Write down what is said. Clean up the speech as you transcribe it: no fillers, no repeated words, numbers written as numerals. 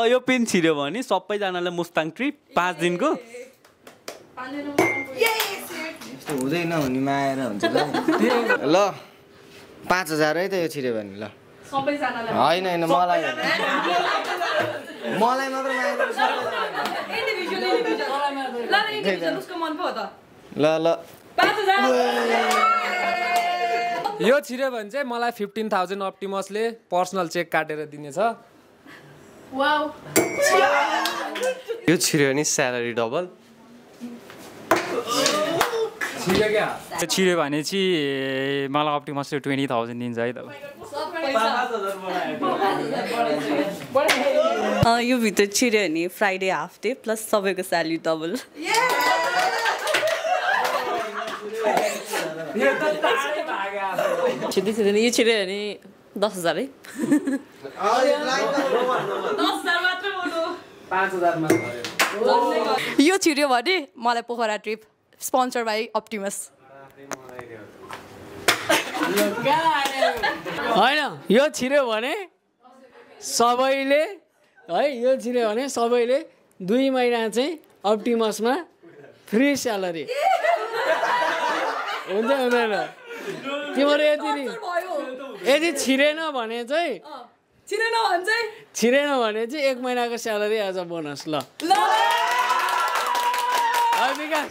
यो पिन छिर्यो भने सबैजनाले मुस्ताङ ट्रिप 5 दिनको यस्तो हुँदैन हुनेमा आएर हुन्छ ल 5000 है त यो छिर्यो भने ल सबैजनालाई हैन मलाई मात्र ल यो छिर्यो भने चाहिँ मलाई 15000 अप्टिमसले पर्सनल चेक काटेर दिनेछ वाउ यो छिर्यो भने स्यालेरी डबल छिर्यो भने चाहिँ मलाई अप्टिमसले 20000 दिन्छ है त यो भित्र छिर्यो भने फ्राइडे हाफ डे प्लस सबैको स्यालेरी डबल छिर्दै यो छिर्यो भने 10000 है 5000 यो छिर्यो भने मलाई पोखरा ट्रिप स्पोन्सर बाई अप्टिमस हैन यो छिर्यो भने सबैले है यो छिर्यो भने सबैले 2 महिना चाहिँ अप्टिमसमा फ्री स्यालेरी हुन्छ हुँदैन तिम्रो यदि छिरेन भने चाहिँ छिरेन भने चाहिँ 1 महिनाको स्यालेरी एज अ बोनस ल विकास